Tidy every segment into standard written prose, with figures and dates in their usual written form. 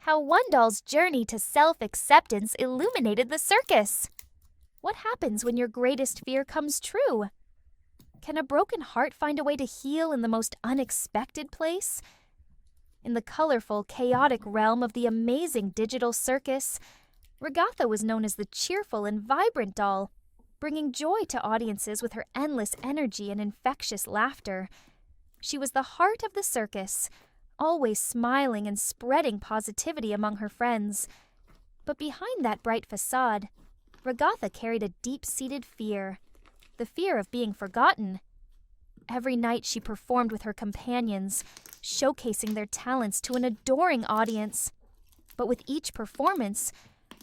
How one doll's journey to self-acceptance illuminated the circus. What happens when your greatest fear comes true? Can a broken heart find a way to heal in the most unexpected place? In the colorful, chaotic realm of the amazing digital circus, Ragatha was known as the cheerful and vibrant doll, bringing joy to audiences with her endless energy and infectious laughter. She was the heart of the circus, always smiling and spreading positivity among her friends. But behind that bright facade, Ragatha carried a deep-seated fear, the fear of being forgotten. Every night she performed with her companions, showcasing their talents to an adoring audience. But with each performance,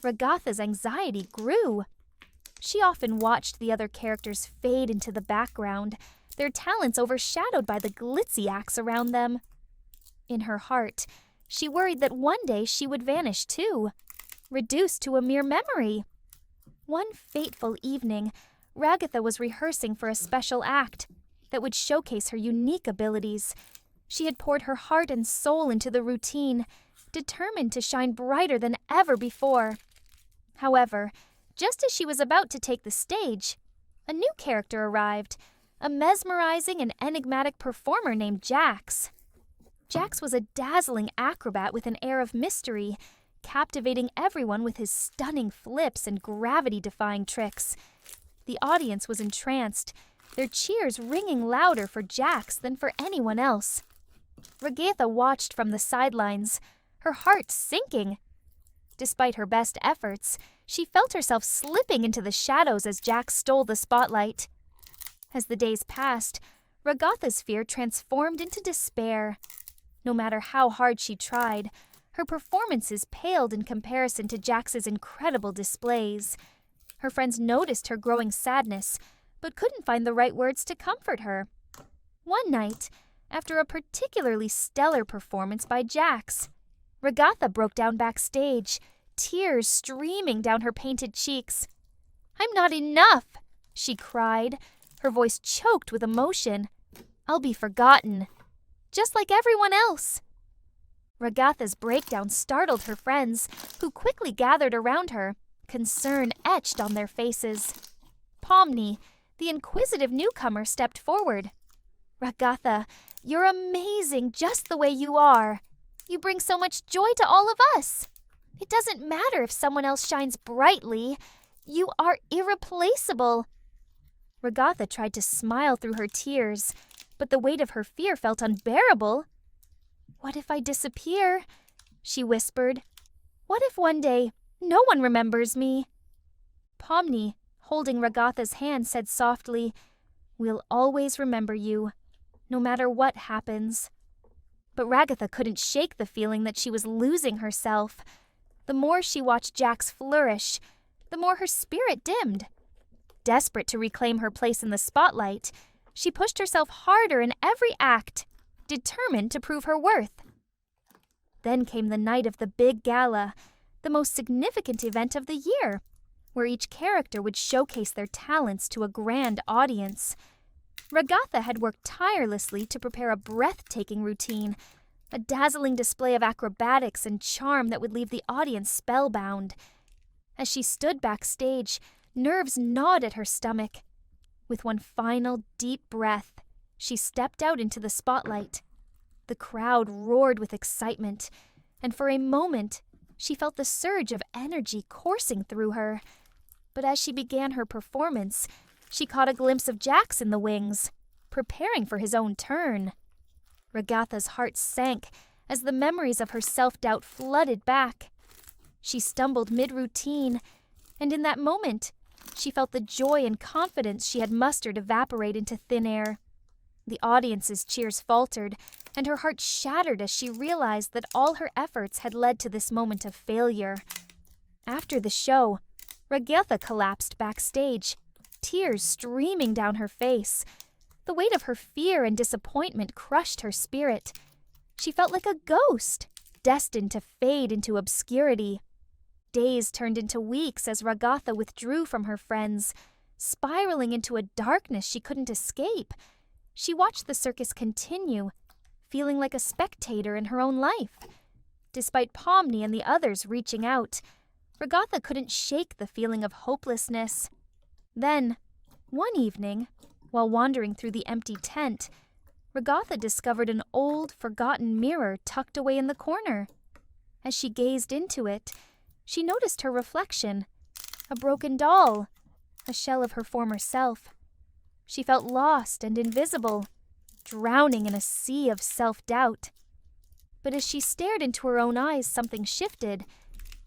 Ragatha's anxiety grew. She often watched the other characters fade into the background, their talents overshadowed by the glitzy acts around them. In her heart, she worried that one day she would vanish too, reduced to a mere memory. One fateful evening, Ragatha was rehearsing for a special act that would showcase her unique abilities. She had poured her heart and soul into the routine, determined to shine brighter than ever before. However, just as she was about to take the stage, a new character arrived, a mesmerizing and enigmatic performer named Jax. Jax was a dazzling acrobat with an air of mystery, captivating everyone with his stunning flips and gravity-defying tricks. The audience was entranced, their cheers ringing louder for Jax than for anyone else. Ragatha watched from the sidelines, her heart sinking. Despite her best efforts, she felt herself slipping into the shadows as Jax stole the spotlight. As the days passed, Ragatha's fear transformed into despair. No matter how hard she tried, her performances paled in comparison to Jax's incredible displays. Her friends noticed her growing sadness, but couldn't find the right words to comfort her. One night, after a particularly stellar performance by Jax, Ragatha broke down backstage, tears streaming down her painted cheeks. "I'm not enough," she cried, her voice choked with emotion. "I'll be forgotten, just like everyone else." Ragatha's breakdown startled her friends, who quickly gathered around her, concern etched on their faces. Pomni, the inquisitive newcomer, stepped forward. "Ragatha, you're amazing just the way you are. You bring so much joy to all of us. It doesn't matter if someone else shines brightly. You are irreplaceable." Ragatha tried to smile through her tears, but the weight of her fear felt unbearable. "What if I disappear?" she whispered. "What if one day no one remembers me?" Pomni, holding Ragatha's hand, said softly, "We'll always remember you, no matter what happens." But Ragatha couldn't shake the feeling that she was losing herself. The more she watched Jax flourish, the more her spirit dimmed. Desperate to reclaim her place in the spotlight, she pushed herself harder in every act, determined to prove her worth. Then came the night of the big gala, the most significant event of the year, where each character would showcase their talents to a grand audience. Ragatha had worked tirelessly to prepare a breathtaking routine, a dazzling display of acrobatics and charm that would leave the audience spellbound. As she stood backstage, nerves gnawed at her stomach. With one final deep breath, she stepped out into the spotlight. The crowd roared with excitement, and for a moment, she felt the surge of energy coursing through her. But as she began her performance, she caught a glimpse of Jax in the wings, preparing for his own turn. Ragatha's heart sank as the memories of her self-doubt flooded back. She stumbled mid-routine, and in that moment, she felt the joy and confidence she had mustered evaporate into thin air. The audience's cheers faltered, and her heart shattered as she realized that all her efforts had led to this moment of failure. After the show, Ragatha collapsed backstage, tears streaming down her face. The weight of her fear and disappointment crushed her spirit. She felt like a ghost, destined to fade into obscurity. Days turned into weeks as Ragatha withdrew from her friends, spiraling into a darkness she couldn't escape. She watched the circus continue, feeling like a spectator in her own life. Despite Pomni and the others reaching out, Ragatha couldn't shake the feeling of hopelessness. Then, one evening, while wandering through the empty tent, Ragatha discovered an old, forgotten mirror tucked away in the corner. As she gazed into it, she noticed her reflection, a broken doll, a shell of her former self. She felt lost and invisible, drowning in a sea of self-doubt. But as she stared into her own eyes, something shifted.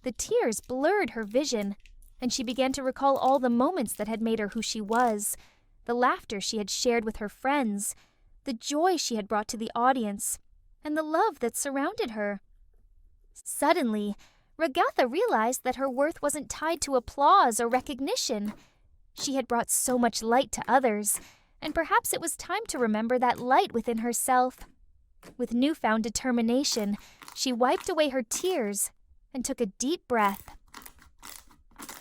The tears blurred her vision, and she began to recall all the moments that had made her who she was, the laughter she had shared with her friends, the joy she had brought to the audience, and the love that surrounded her. Suddenly, Ragatha realized that her worth wasn't tied to applause or recognition. She had brought so much light to others, and perhaps it was time to remember that light within herself. With newfound determination, she wiped away her tears and took a deep breath.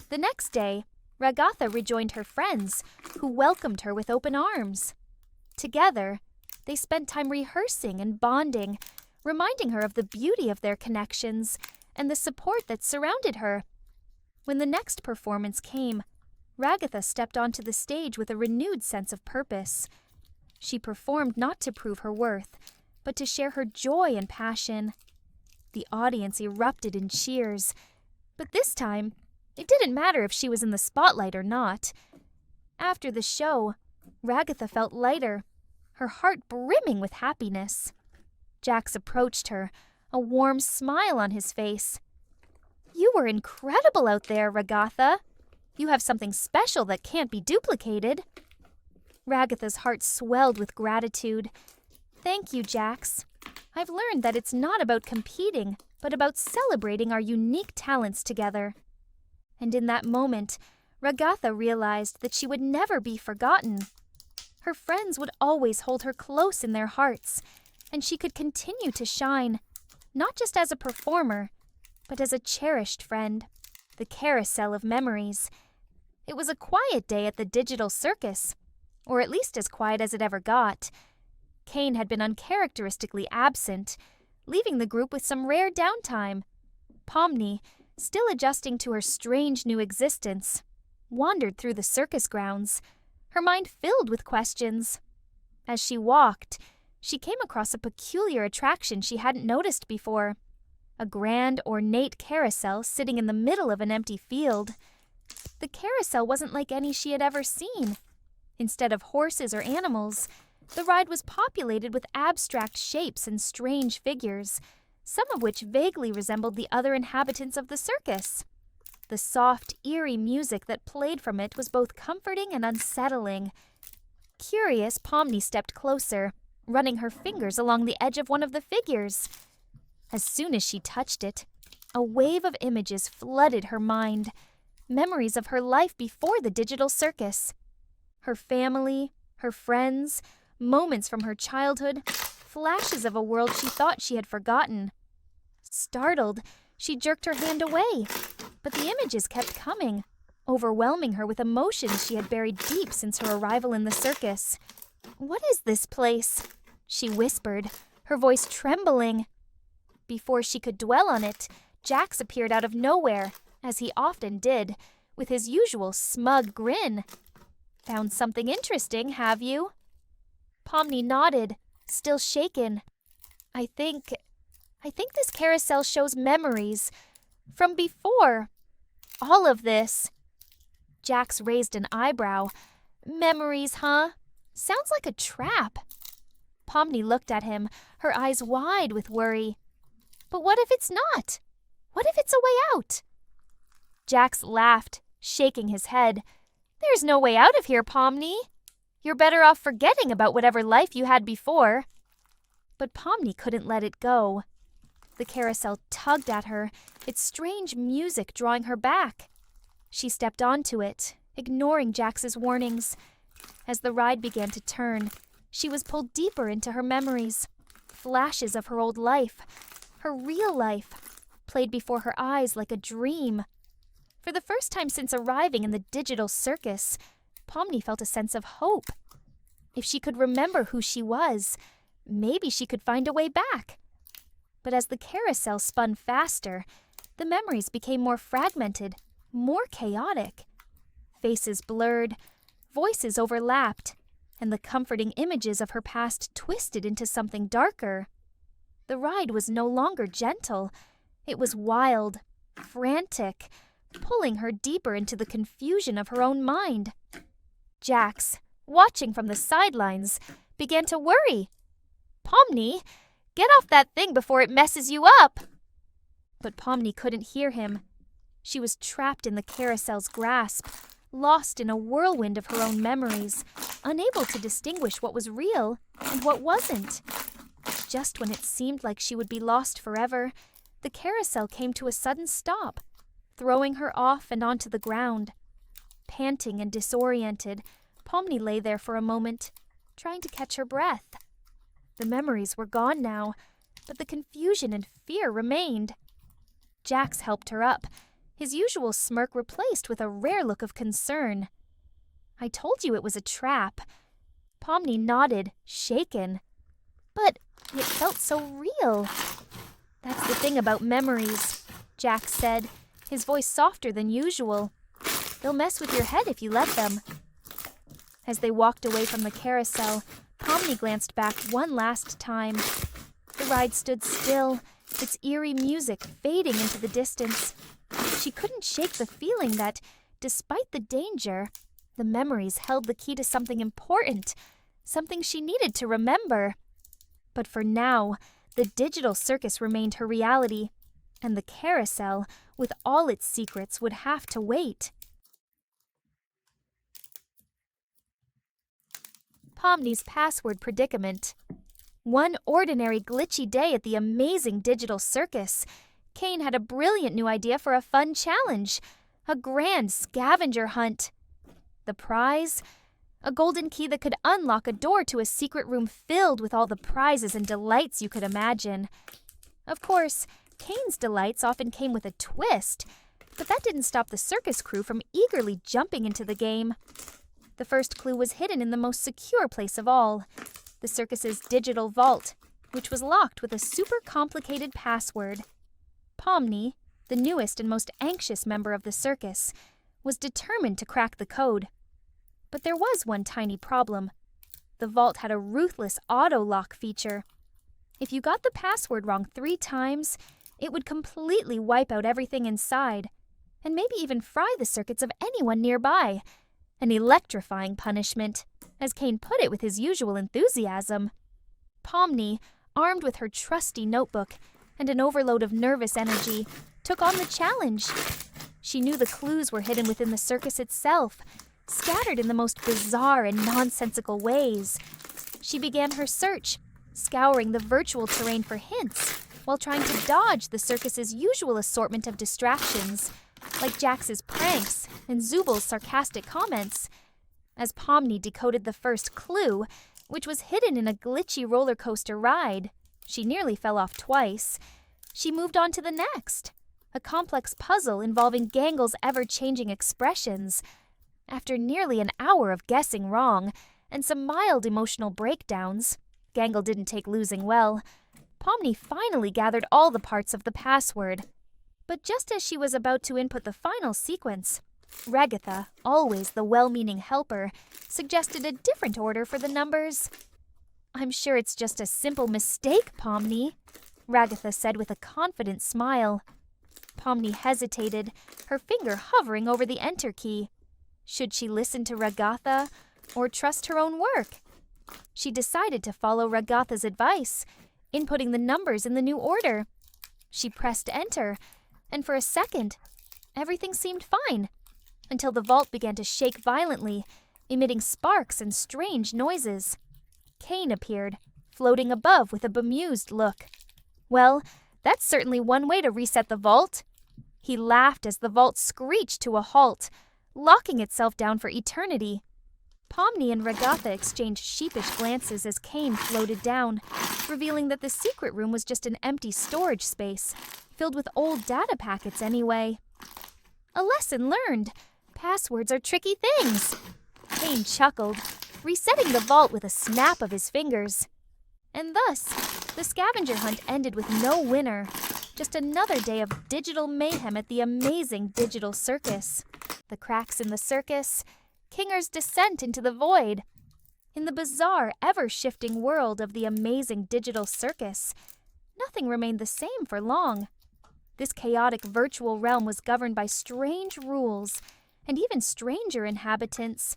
The next day, Ragatha rejoined her friends, who welcomed her with open arms. Together, they spent time rehearsing and bonding, reminding her of the beauty of their connections and the support that surrounded her. When the next performance came, Ragatha stepped onto the stage with a renewed sense of purpose. She performed not to prove her worth, but to share her joy and passion. The audience erupted in cheers, but this time, it didn't matter if she was in the spotlight or not. After the show, Ragatha felt lighter, her heart brimming with happiness. Jax approached her, a warm smile on his face. "You were incredible out there, Ragatha. You have something special that can't be duplicated." Ragatha's heart swelled with gratitude. "Thank you, Jax. I've learned that it's not about competing, but about celebrating our unique talents together." And in that moment, Ragatha realized that she would never be forgotten. Her friends would always hold her close in their hearts, and she could continue to shine, not just as a performer, but as a cherished friend. The carousel of memories. It was a quiet day at the digital circus, or at least as quiet as it ever got. Kane had been uncharacteristically absent, leaving the group with some rare downtime. Pomni, still adjusting to her strange new existence, wandered through the circus grounds, her mind filled with questions. As she walked, she came across a peculiar attraction she hadn't noticed before. A grand, ornate carousel sitting in the middle of an empty field. The carousel wasn't like any she had ever seen. Instead of horses or animals, the ride was populated with abstract shapes and strange figures, some of which vaguely resembled the other inhabitants of the circus. The soft, eerie music that played from it was both comforting and unsettling. Curious, Pomni stepped closer, running her fingers along the edge of one of the figures. As soon as she touched it, a wave of images flooded her mind, memories of her life before the digital circus. Her family, her friends, moments from her childhood, flashes of a world she thought she had forgotten. Startled, she jerked her hand away, but the images kept coming, overwhelming her with emotions she had buried deep since her arrival in the circus. "What is this place?" she whispered, her voice trembling. Before she could dwell on it, Jax appeared out of nowhere, as he often did, with his usual smug grin. "Found something interesting, have you?" Pomni nodded, still shaken. I think this carousel shows memories from before. All of this." Jax raised an eyebrow. "Memories, huh? Sounds like a trap." Pomni looked at him, her eyes wide with worry. "But what if it's not? What if it's a way out?" Jax laughed, shaking his head. "There's no way out of here, Pomni. You're better off forgetting about whatever life you had before." But Pomni couldn't let it go. The carousel tugged at her, its strange music drawing her back. She stepped onto it, ignoring Jax's warnings. As the ride began to turn, she was pulled deeper into her memories. Flashes of her old life, her real life, played before her eyes like a dream. For the first time since arriving in the digital circus, Pomni felt a sense of hope. If she could remember who she was, maybe she could find a way back. But as the carousel spun faster, the memories became more fragmented, more chaotic. Faces blurred, voices overlapped, and the comforting images of her past twisted into something darker. The ride was no longer gentle. It was wild, frantic, pulling her deeper into the confusion of her own mind. Jax, watching from the sidelines, began to worry. "Pomni, get off that thing before it messes you up!" But Pomni couldn't hear him. She was trapped in the carousel's grasp, lost in a whirlwind of her own memories, unable to distinguish what was real and what wasn't. Just when it seemed like she would be lost forever, the carousel came to a sudden stop, throwing her off and onto the ground. Panting and disoriented, Pomni lay there for a moment, trying to catch her breath. The memories were gone now, but the confusion and fear remained. Jax helped her up, his usual smirk replaced with a rare look of concern. "I told you it was a trap." Pomni nodded, shaken. "But it felt so real." "That's the thing about memories," Jax said, his voice softer than usual. "They'll mess with your head if you let them." As they walked away from the carousel, Pomni glanced back one last time. The ride stood still, its eerie music fading into the distance. She couldn't shake the feeling that, despite the danger, the memories held the key to something important, something she needed to remember. But for now, the digital circus remained her reality, and the carousel, with all its secrets, would have to wait. Pomni's password predicament. One ordinary glitchy day at the amazing digital circus, Kane had a brilliant new idea for a fun challenge, a grand scavenger hunt. The prize? A golden key that could unlock a door to a secret room filled with all the prizes and delights you could imagine. Of course, Kane's delights often came with a twist, but that didn't stop the circus crew from eagerly jumping into the game. The first clue was hidden in the most secure place of all, the circus's digital vault, which was locked with a super complicated password. Pomni, the newest and most anxious member of the circus, was determined to crack the code. But there was one tiny problem. The vault had a ruthless auto-lock feature. If you got the password wrong 3 times, it would completely wipe out everything inside, and maybe even fry the circuits of anyone nearby. An electrifying punishment, as Kane put it with his usual enthusiasm. Pomni, armed with her trusty notebook and an overload of nervous energy, took on the challenge. She knew the clues were hidden within the circus itself, scattered in the most bizarre and nonsensical ways. She began her search, scouring the virtual terrain for hints, while trying to dodge the circus's usual assortment of distractions, like Jax's pranks and Zubal's sarcastic comments. As Pomni decoded the first clue, which was hidden in a glitchy roller coaster ride, she nearly fell off twice. She moved on to the next, a complex puzzle involving Gangle's ever-changing expressions. After nearly an hour of guessing wrong and some mild emotional breakdowns, Gangle didn't take losing well. Pomni finally gathered all the parts of the password. But just as she was about to input the final sequence, Ragatha, always the well-meaning helper, suggested a different order for the numbers. "I'm sure it's just a simple mistake, Pomni," Ragatha said with a confident smile. Pomni hesitated, her finger hovering over the enter key. Should she listen to Ragatha or trust her own work? She decided to follow Ragatha's advice, inputting the numbers in the new order. She pressed enter, and for a second, everything seemed fine, until the vault began to shake violently, emitting sparks and strange noises. Kane appeared, floating above with a bemused look. "Well, that's certainly one way to reset the vault." He laughed as the vault screeched to a halt, locking itself down for eternity. Pomni and Ragatha exchanged sheepish glances as Kane floated down, revealing that the secret room was just an empty storage space, filled with old data packets anyway. A lesson learned. Passwords are tricky things. Kane chuckled, resetting the vault with a snap of his fingers. And thus, The scavenger hunt ended with no winner, just another day of digital mayhem at the amazing digital circus. The cracks in the circus, Kinger's descent into the void. In the bizarre, ever-shifting world of the amazing digital circus, nothing remained the same for long. This chaotic virtual realm was governed by strange rules and even stranger inhabitants.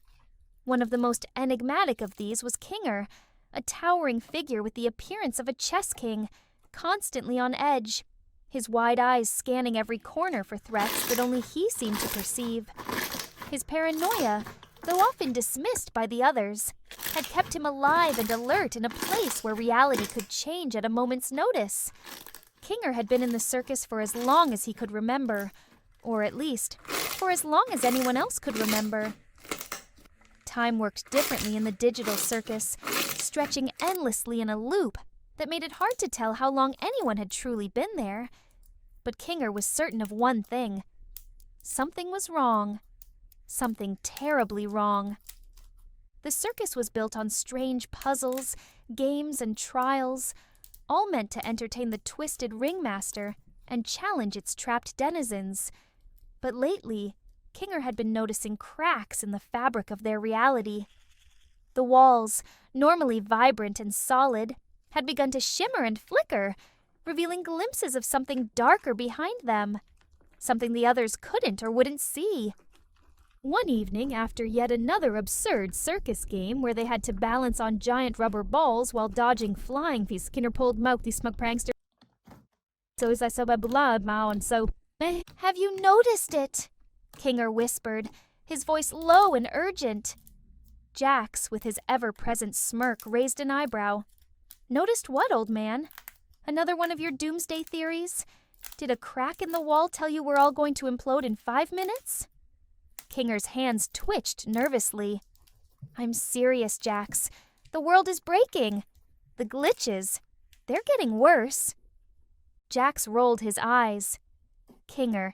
One of the most enigmatic of these was Kinger, a towering figure with the appearance of a chess king, constantly on edge, his wide eyes scanning every corner for threats that only he seemed to perceive. His paranoia, though often dismissed by the others, had kept him alive and alert in a place where reality could change at a moment's notice. Kinger had been in the circus for as long as he could remember, or at least, for as long as anyone else could remember. Time worked differently in the digital circus, stretching endlessly in a loop that made it hard to tell how long anyone had truly been there. But Kinger was certain of one thing. Something was wrong. Something terribly wrong. The circus was built on strange puzzles, games, and trials, all meant to entertain the twisted ringmaster and challenge its trapped denizens. But lately, Kinger had been noticing cracks in the fabric of their reality. The walls, normally vibrant and solid, had begun to shimmer and flicker, revealing glimpses of something darker behind them, something the others couldn't or wouldn't see. One evening, after yet another absurd circus game where they had to balance on giant rubber balls while dodging flying feet, Skinner pulled Moke, the smug prankster. So is I so bad blood, Mao, and so. Have you noticed it? Kinger whispered, his voice low and urgent. Jax, with his ever-present smirk, raised an eyebrow. Noticed what, old man? Another one of your doomsday theories? Did a crack in the wall tell you we're all going to implode in 5 minutes? Kinger's hands twitched nervously. I'm serious, Jax. The world is breaking. The glitches, they're getting worse. Jax rolled his eyes. Kinger,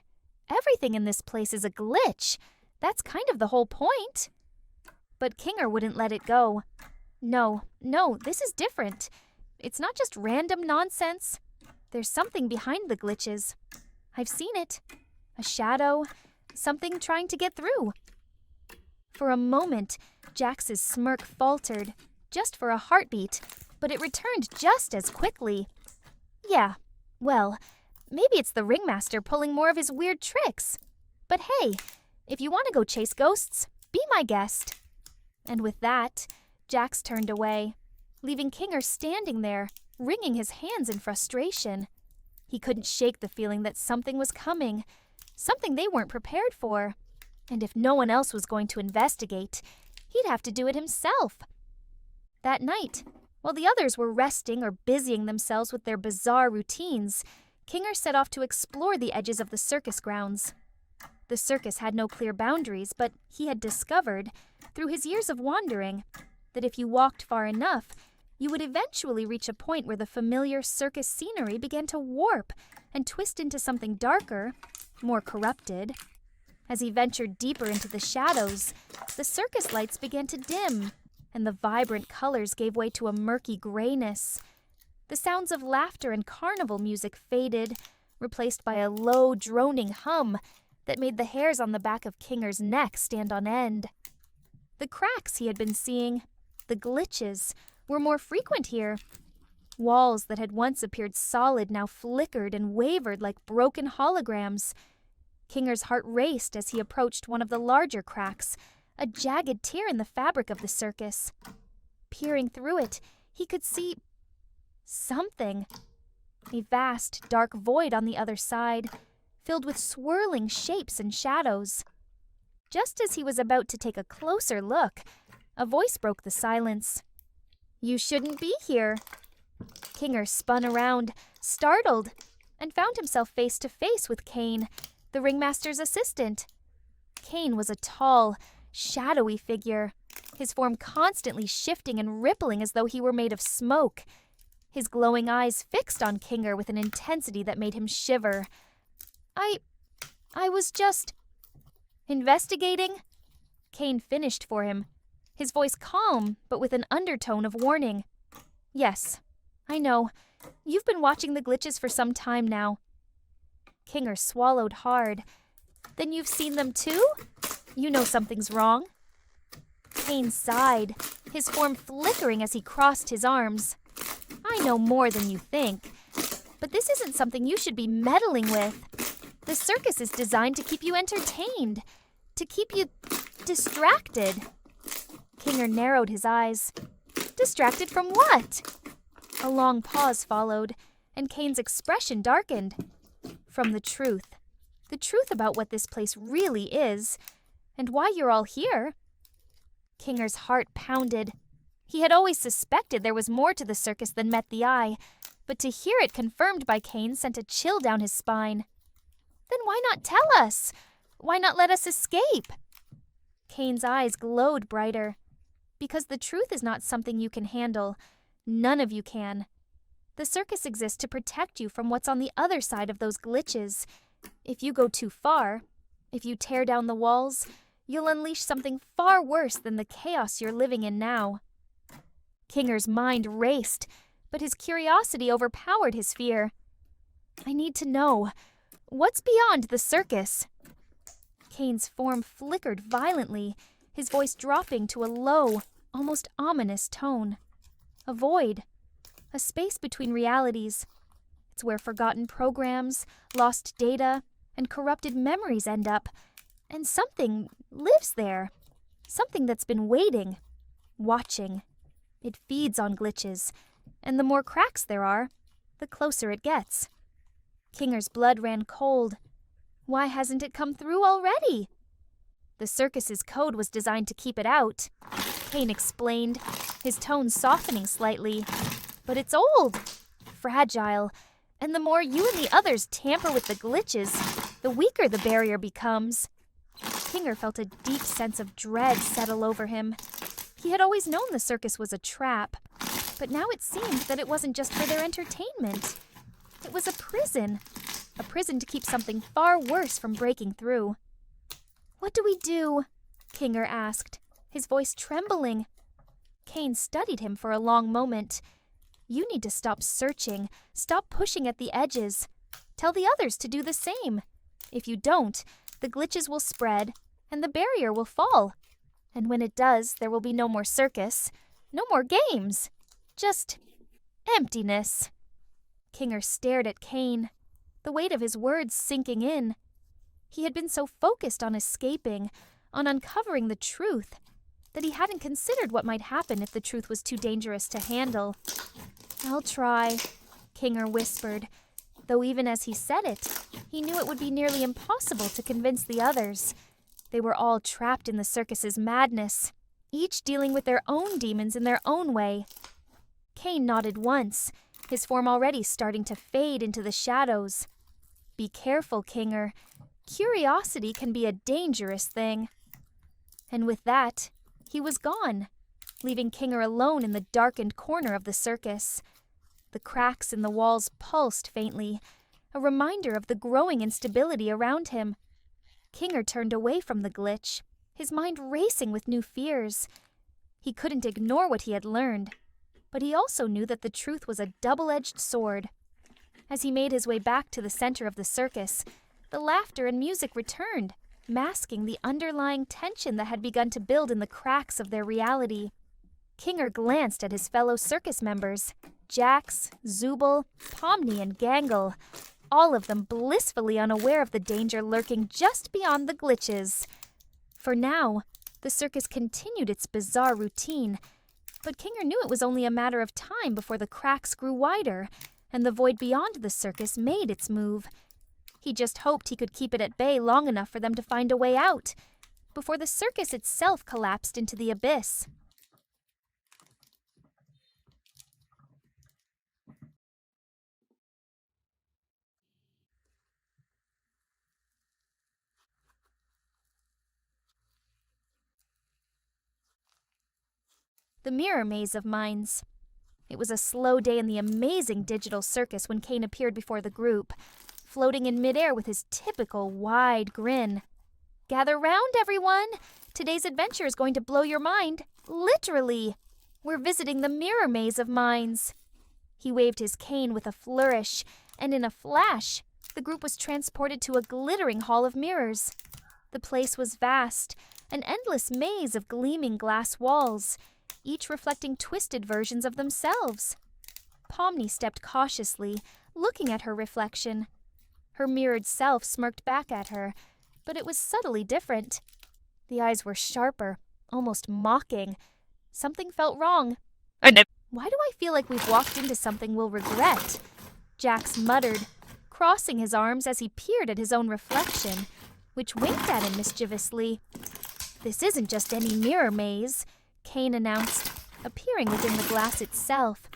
everything in this place is a glitch. That's kind of the whole point. But Kinger wouldn't let it go. No, this is different. It's not just random nonsense. There's something behind the glitches. I've seen it. A shadow, something trying to get through. For a moment, Jax's smirk faltered, just for a heartbeat, but it returned just as quickly. Yeah, well, maybe it's the ringmaster pulling more of his weird tricks. But hey, if you want to go chase ghosts, be my guest. And with that, Jax turned away, leaving Kinger standing there, wringing his hands in frustration. He couldn't shake the feeling that something was coming, something they weren't prepared for. And if no one else was going to investigate, he'd have to do it himself. That night, while the others were resting or busying themselves with their bizarre routines, Kinger set off to explore the edges of the circus grounds. The circus had no clear boundaries, but he had discovered, through his years of wandering, that if you walked far enough, you would eventually reach a point where the familiar circus scenery began to warp and twist into something darker, more corrupted. As he ventured deeper into the shadows, the circus lights began to dim, and the vibrant colors gave way to a murky grayness. The sounds of laughter and carnival music faded, replaced by a low, droning hum that made the hairs on the back of Kinger's neck stand on end. The cracks he had been seeing, the glitches, were more frequent here. Walls that had once appeared solid now flickered and wavered like broken holograms. Kinger's heart raced as he approached one of the larger cracks, a jagged tear in the fabric of the circus. Peering through it, he could see something. A vast, dark void on the other side, filled with swirling shapes and shadows. Just as he was about to take a closer look, a voice broke the silence. You shouldn't be here. Kinger spun around, startled, and found himself face to face with Kane, the ringmaster's assistant. Kane was a tall, shadowy figure, his form constantly shifting and rippling as though he were made of smoke, his glowing eyes fixed on Kinger with an intensity that made him shiver. I was just investigating, Kane finished for him, his voice calm but with an undertone of warning. Yes, I know, You've been watching the glitches for some time now. Kinger swallowed hard. Then you've seen them too? You know something's wrong. Kane sighed, his form flickering as he crossed his arms. I know more than you think, but this isn't something you should be meddling with. The circus is designed to keep you entertained, to keep you distracted. Kinger narrowed his eyes. Distracted from what? A long pause followed, and Kane's expression darkened. From the truth. The truth about what this place really is, and why you're all here. Kinger's heart pounded. He had always suspected there was more to the circus than met the eye, but to hear it confirmed by Kane sent a chill down his spine. Then why not tell us? Why not let us escape? Kane's eyes glowed brighter. Because the truth is not something you can handle. None of you can. The circus exists to protect you from what's on the other side of those glitches. If you go too far, if you tear down the walls, you'll unleash something far worse than the chaos you're living in now. Kinger's mind raced, but his curiosity overpowered his fear. I need to know. What's beyond the circus? Kane's form flickered violently, his voice dropping to a low, almost ominous tone. A void. A space between realities. It's where forgotten programs, lost data, and corrupted memories end up. And something lives there. Something that's been waiting, watching. It feeds on glitches, and the more cracks there are, the closer it gets. Kinger's blood ran cold. Why hasn't it come through already? The circus's code was designed to keep it out, Kane explained, his tone softening slightly. But it's old, fragile, and the more you and the others tamper with the glitches, the weaker the barrier becomes. Kinger felt a deep sense of dread settle over him. He had always known the circus was a trap, but now it seemed that it wasn't just for their entertainment. It was a prison to keep something far worse from breaking through. What do we do? Kinger asked, his voice trembling. Kane studied him for a long moment. You need to stop searching, stop pushing at the edges. Tell the others to do the same. If you don't, the glitches will spread, and the barrier will fall. And when it does, there will be no more circus, no more games. Just emptiness. Kinger stared at Kane, the weight of his words sinking in. He had been so focused on escaping, on uncovering the truth, that he hadn't considered what might happen if the truth was too dangerous to handle. I'll try, Kinger whispered, though even as he said it, he knew it would be nearly impossible to convince the others. They were all trapped in the circus's madness, each dealing with their own demons in their own way. Kane nodded once, his form already starting to fade into the shadows. Be careful, Kinger. Curiosity can be a dangerous thing. And with that, he was gone, leaving Kinger alone in the darkened corner of the circus. The cracks in the walls pulsed faintly, a reminder of the growing instability around him. Kinger turned away from the glitch, his mind racing with new fears. He couldn't ignore what he had learned, but he also knew that the truth was a double-edged sword. As he made his way back to the center of the circus, the laughter and music returned, masking the underlying tension that had begun to build in the cracks of their reality. Kinger glanced at his fellow circus members, Jax, Zubul, Pomni, and Gangle, all of them blissfully unaware of the danger lurking just beyond the glitches. For now, the circus continued its bizarre routine, but Kinger knew it was only a matter of time before the cracks grew wider, and the void beyond the circus made its move. He just hoped he could keep it at bay long enough for them to find a way out, before the circus itself collapsed into the abyss. The Mirror Maze of Minds. It was a slow day in the amazing digital circus when Kane appeared before the group, floating in midair with his typical wide grin. Gather round, everyone! Today's adventure is going to blow your mind, literally! We're visiting the Mirror Maze of Minds. He waved his cane with a flourish, and in a flash, the group was transported to a glittering hall of mirrors. The place was vast, an endless maze of gleaming glass walls, each reflecting twisted versions of themselves. Pomni stepped cautiously, looking at her reflection. Her mirrored self smirked back at her, but it was subtly different. The eyes were sharper, almost mocking. Something felt wrong. Why do I feel like we've walked into something we'll regret? Jax muttered, crossing his arms as he peered at his own reflection, which winked at him mischievously. This isn't just any mirror maze, Kane announced, appearing within the glass itself,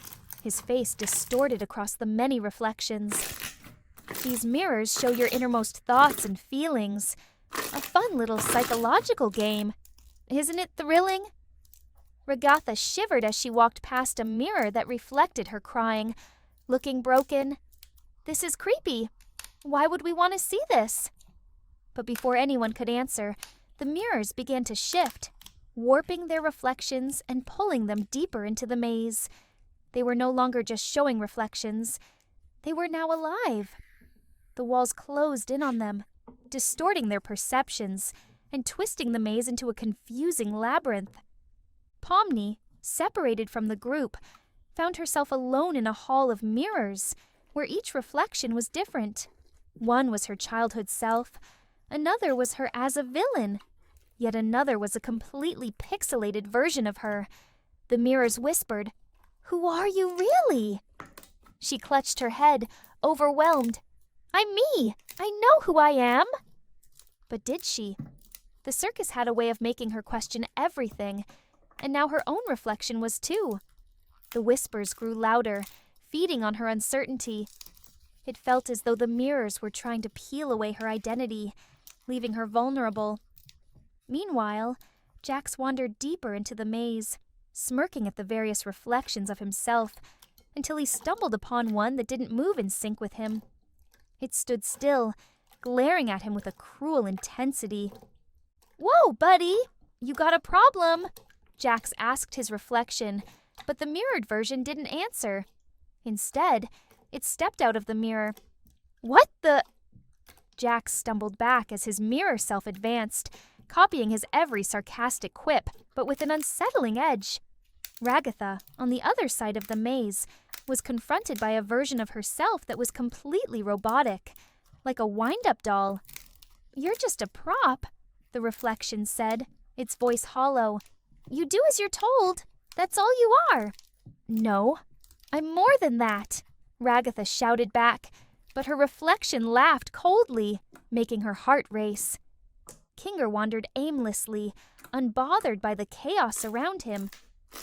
his face distorted across the many reflections. These mirrors show your innermost thoughts and feelings. A fun little psychological game. Isn't it thrilling? Ragatha shivered as she walked past a mirror that reflected her, crying, looking broken. This is creepy. Why would we want to see this? But before anyone could answer, the mirrors began to shift, warping their reflections and pulling them deeper into the maze. They were no longer just showing reflections. They were now alive. The walls closed in on them, distorting their perceptions and twisting the maze into a confusing labyrinth. Pomni, separated from the group, found herself alone in a hall of mirrors, where each reflection was different. One was her childhood self, another was her as a villain, yet another was a completely pixelated version of her. The mirrors whispered, "Who are you really?" She clutched her head, overwhelmed. "I'm me! I know who I am!" But did she? The circus had a way of making her question everything, and now her own reflection was too. The whispers grew louder, feeding on her uncertainty. It felt as though the mirrors were trying to peel away her identity, leaving her vulnerable. Meanwhile, Jax wandered deeper into the maze, smirking at the various reflections of himself, until he stumbled upon one that didn't move in sync with him. It stood still, glaring at him with a cruel intensity. "Whoa, buddy! You got a problem?" Jax asked his reflection, but the mirrored version didn't answer. Instead, it stepped out of the mirror. "What the—" Jax stumbled back as his mirror self advanced, copying his every sarcastic quip, but with an unsettling edge. Ragatha, on the other side of the maze, was confronted by a version of herself that was completely robotic, like a wind-up doll. "You're just a prop," the reflection said, its voice hollow. "You do as you're told. That's all you are." "No, I'm more than that," Ragatha shouted back, but her reflection laughed coldly, making her heart race. Kinger wandered aimlessly, unbothered by the chaos around him.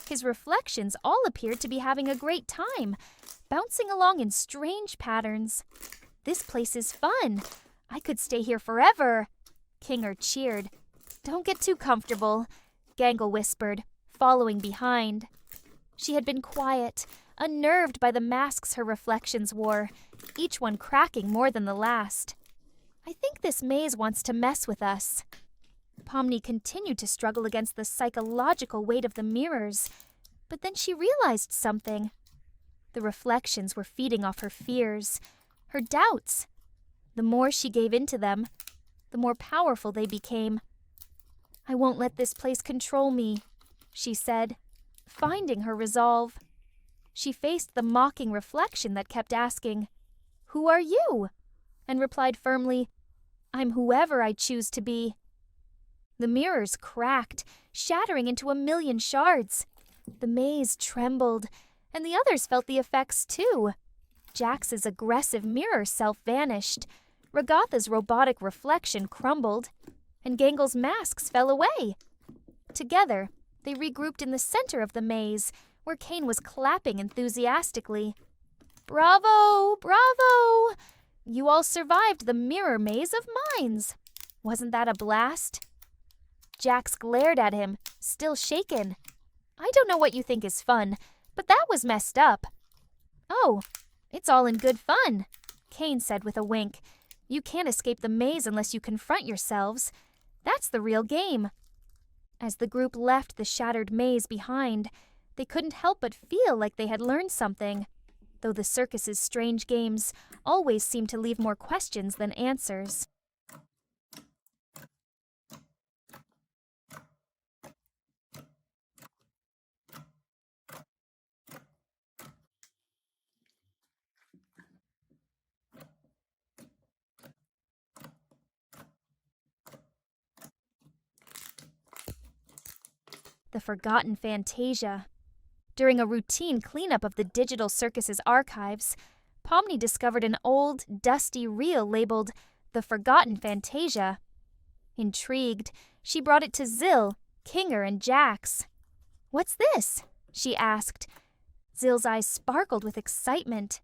His reflections all appeared to be having a great time, bouncing along in strange patterns. "This place is fun. I could stay here forever," Kinger cheered. "Don't get too comfortable," Gangle whispered, following behind. She had been quiet, unnerved by the masks her reflections wore, each one cracking more than the last. "I think this maze wants to mess with us." Pomni continued to struggle against the psychological weight of the mirrors, but then she realized something. The reflections were feeding off her fears, her doubts. The more she gave into them, the more powerful they became. "I won't let this place control me," she said, finding her resolve. She faced the mocking reflection that kept asking, "Who are you?" and replied firmly, "I'm whoever I choose to be." The mirrors cracked, shattering into a million shards. The maze trembled, and the others felt the effects too. Jax's aggressive mirror self vanished, Ragatha's robotic reflection crumbled, and Gangle's masks fell away. Together, they regrouped in the center of the maze, where Kane was clapping enthusiastically. "Bravo! Bravo! You all survived the mirror maze of minds. Wasn't that a blast?" Jax glared at him, still shaken. "I don't know what you think is fun, but that was messed up." "Oh, it's all in good fun," Kane said with a wink. "You can't escape the maze unless you confront yourselves. That's the real game." As the group left the shattered maze behind, they couldn't help but feel like they had learned something. though the circus's strange games always seemed to leave more questions than answers. The Forgotten Fantasia. During a routine cleanup of the digital circus's archives, Pomni discovered an old, dusty reel labeled The Forgotten Fantasia. Intrigued, she brought it to Zill, Kinger, and Jax. "What's this?" she asked. Zill's eyes sparkled with excitement.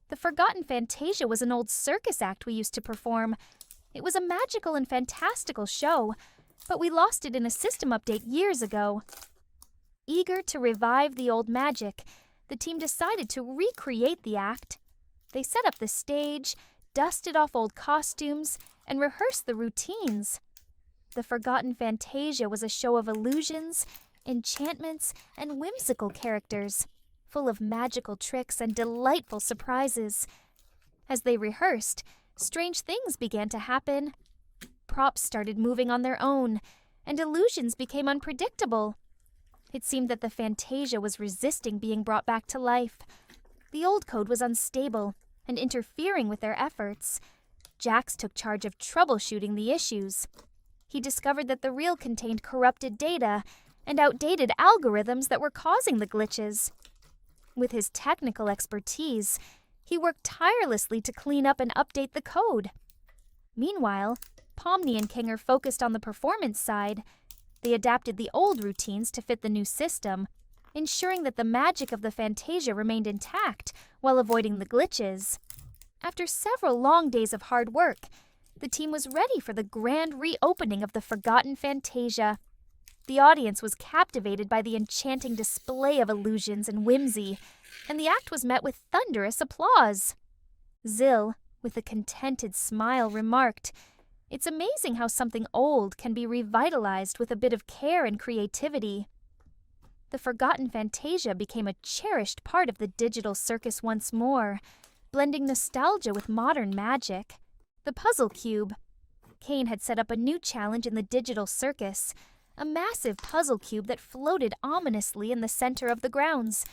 The Forgotten Fantasia was an old circus act we used to perform. It was a magical and fantastical show, but we lost it in a system update years ago. Eager to revive the old magic, the team decided to recreate the act. They set up the stage, dusted off old costumes, and rehearsed the routines. The Forgotten Fantasia was a show of illusions, enchantments, and whimsical characters, full of magical tricks and delightful surprises. As they rehearsed, strange things began to happen. Props started moving on their own, and illusions became unpredictable. It seemed that the Fantasia was resisting being brought back to life. The old code was unstable and interfering with their efforts. Jax took charge of troubleshooting the issues. He discovered that the reel contained corrupted data and outdated algorithms that were causing the glitches. With his technical expertise, he worked tirelessly to clean up and update the code. Meanwhile, Pomni and Kinger focused on the performance side. They adapted the old routines to fit the new system, ensuring that the magic of the Fantasia remained intact while avoiding the glitches. After several long days of hard work, the team was ready for the grand reopening of the Forgotten Fantasia. The audience was captivated by the enchanting display of illusions and whimsy, and the act was met with thunderous applause. Zill, with a contented smile, remarked, "It's amazing how something old can be revitalized with a bit of care and creativity." The Forgotten Fantasia became a cherished part of the digital circus once more, blending nostalgia with modern magic. The Puzzle Cube. Kane had set up a new challenge in the digital circus, a massive puzzle cube that floated ominously in the center of the grounds.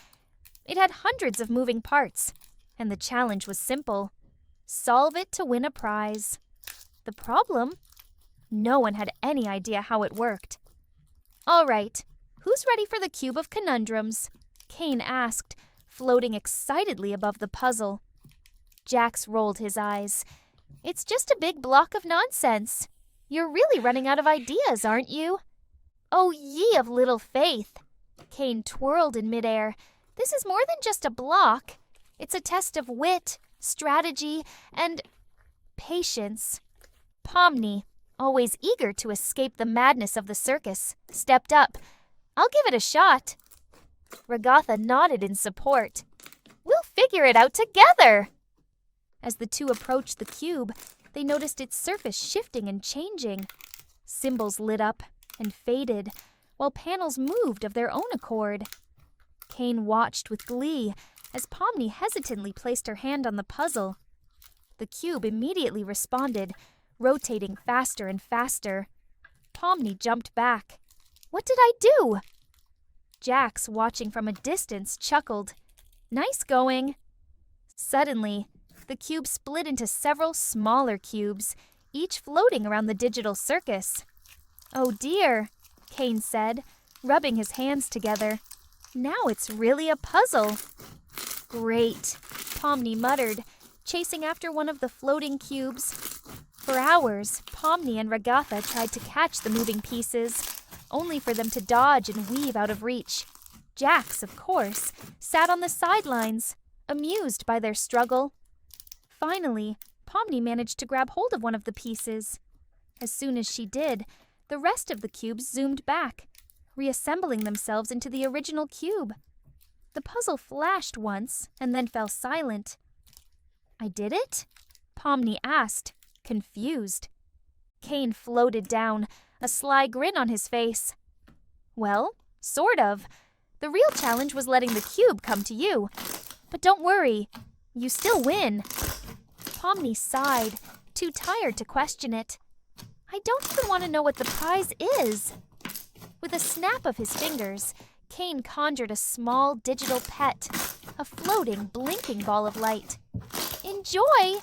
It had hundreds of moving parts, and the challenge was simple: solve it to win a prize. The problem? No one had any idea how it worked. "All right, who's ready for the Cube of Conundrums?" Kane asked, floating excitedly above the puzzle. Jax rolled his eyes. "It's just a big block of nonsense. You're really running out of ideas, aren't you?" "Oh, ye of little faith!" Kane twirled in midair. "This is more than just a block. It's a test of wit, strategy, and patience." Pomni, always eager to escape the madness of the circus, stepped up. "I'll give it a shot." Ragatha nodded in support. "We'll figure it out together." As the two approached the cube, they noticed its surface shifting and changing. Symbols lit up and faded, while panels moved of their own accord. Kane watched with glee as Pomni hesitantly placed her hand on the puzzle. The cube immediately responded, rotating faster and faster. Pomni jumped back. "What did I do?" Jax, watching from a distance, chuckled. "Nice going." Suddenly, the cube split into several smaller cubes, each floating around the digital circus. "Oh dear," Kane said, rubbing his hands together. "Now it's really a puzzle." "Great," Pomni muttered, chasing after one of the floating cubes. For hours, Pomni and Ragatha tried to catch the moving pieces, only for them to dodge and weave out of reach. Jax, of course, sat on the sidelines, amused by their struggle. Finally, Pomni managed to grab hold of one of the pieces. As soon as she did, the rest of the cubes zoomed back, reassembling themselves into the original cube. The puzzle flashed once and then fell silent. "I did it?" Pomni asked, confused. Kane floated down, a sly grin on his face. "Well, sort of. The real challenge was letting the cube come to you. But don't worry, you still win. Pomni sighed, too tired to question it. I don't even want to know what the prize is. With a snap of his fingers, Kane conjured a small digital pet, a floating, blinking ball of light. Enjoy!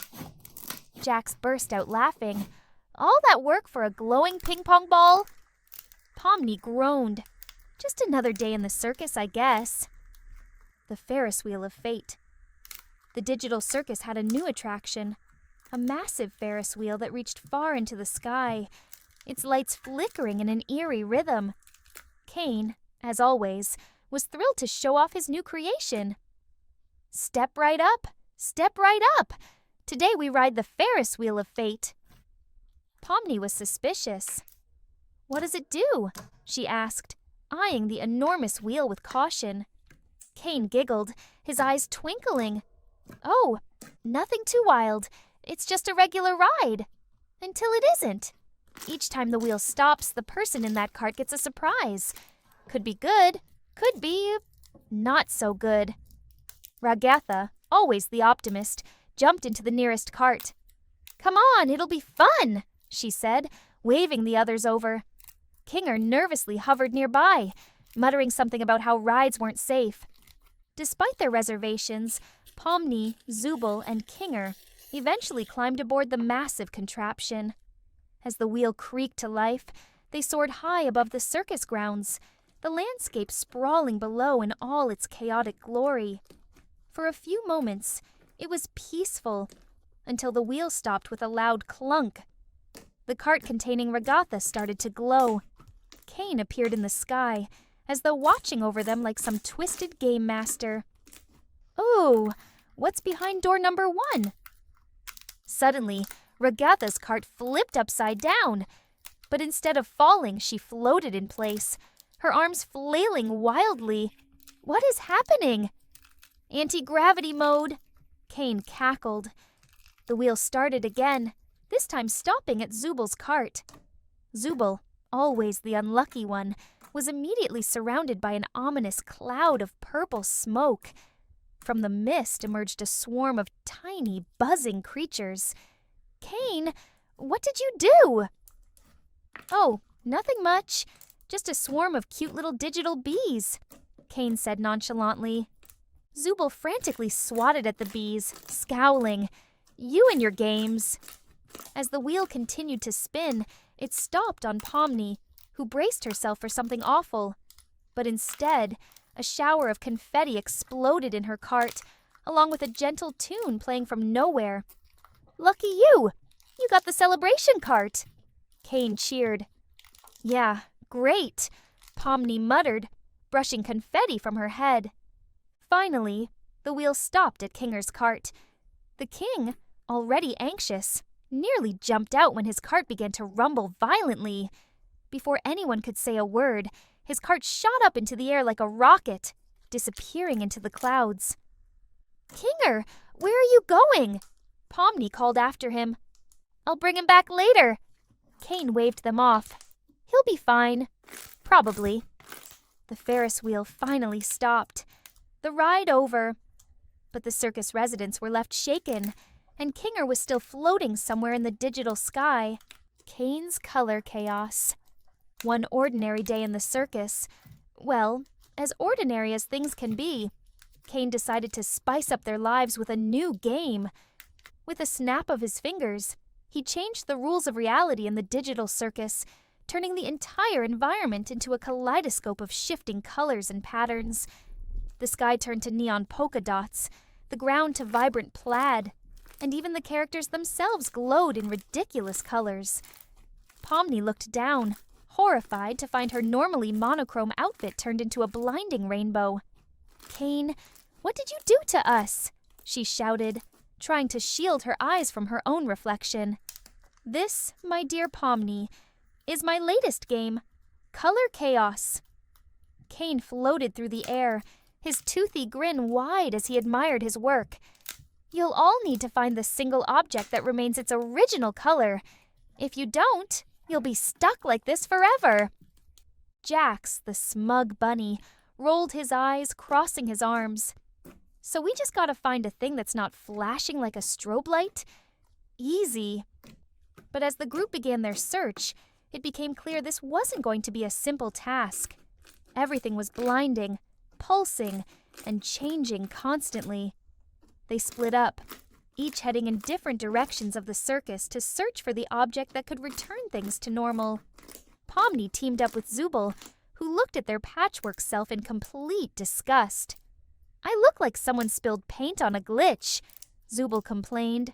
Jax burst out laughing. All that work for a glowing ping-pong ball? Pomni groaned. Just another day in the circus, I guess. The Ferris wheel of fate. The digital circus had a new attraction, a massive Ferris wheel that reached far into the sky, its lights flickering in an eerie rhythm. Kane, as always, was thrilled to show off his new creation. Step right up! Step right up! Today we ride the Ferris wheel of fate. Pomni was suspicious. What does it do? She asked, eyeing the enormous wheel with caution. Kane giggled, his eyes twinkling. Oh, nothing too wild. It's just a regular ride. Until it isn't. Each time the wheel stops, the person in that cart gets a surprise. Could be good, could be not so good. Ragatha, always the optimist, jumped into the nearest cart. Come on, it'll be fun, she said, waving the others over. Kinger nervously hovered nearby, muttering something about how rides weren't safe. Despite their reservations, Pomni, Zubul, and Kinger eventually climbed aboard the massive contraption. As the wheel creaked to life, they soared high above the circus grounds, the landscape sprawling below in all its chaotic glory. For a few moments, it was peaceful, until the wheel stopped with a loud clunk. The cart containing Ragatha started to glow. Kane appeared in the sky, as though watching over them like some twisted game master. Ooh, what's behind door number 1? Suddenly, Ragatha's cart flipped upside down, but instead of falling, she floated in place, her arms flailing wildly. What is happening? Anti-gravity mode, Kane cackled. The wheel started again, this time stopping at Zubul's cart. Zubul, always the unlucky one, was immediately surrounded by an ominous cloud of purple smoke. From the mist emerged a swarm of tiny, buzzing creatures. Kane, what did you do? Oh, nothing much. Just a swarm of cute little digital bees, Kane said nonchalantly. Zubul frantically swatted at the bees, scowling. You and your games. As the wheel continued to spin, it stopped on Pomni, who braced herself for something awful. But instead, a shower of confetti exploded in her cart, along with a gentle tune playing from nowhere. Lucky you! You got the celebration cart! Kane cheered. Yeah, great, Pomni muttered, brushing confetti from her head. Finally, the wheel stopped at Kinger's cart. The king, already anxious, nearly jumped out when his cart began to rumble violently. Before anyone could say a word, his cart shot up into the air like a rocket, disappearing into the clouds. Kinger, where are you going? Pomni called after him. I'll bring him back later. Kane waved them off. He'll be fine. Probably. The Ferris wheel finally stopped. The ride over. But the circus residents were left shaken, and Kinger was still floating somewhere in the digital sky. Kane's color chaos. One ordinary day in the circus. Well, as ordinary as things can be. Kane decided to spice up their lives with a new game. With a snap of his fingers, he changed the rules of reality in the digital circus, turning the entire environment into a kaleidoscope of shifting colors and patterns. The sky turned to neon polka dots, the ground to vibrant plaid, and even the characters themselves glowed in ridiculous colors. Pomni looked down, horrified to find her normally monochrome outfit turned into a blinding rainbow. Kane, what did you do to us? She shouted, trying to shield her eyes from her own reflection. This, my dear Pomni, is my latest game, Color Chaos. Kane floated through the air, his toothy grin wide as he admired his work. You'll all need to find the single object that remains its original color. If you don't, you'll be stuck like this forever. Jax, the smug bunny, rolled his eyes, crossing his arms. So we just gotta find a thing that's not flashing like a strobe light? Easy. But as the group began their search, it became clear this wasn't going to be a simple task. Everything was blinding, pulsing, and changing constantly. They split up, each heading in different directions of the circus to search for the object that could return things to normal. Pomni teamed up with Zubul, who looked at their patchwork self in complete disgust. "I look like someone spilled paint on a glitch," Zubul complained.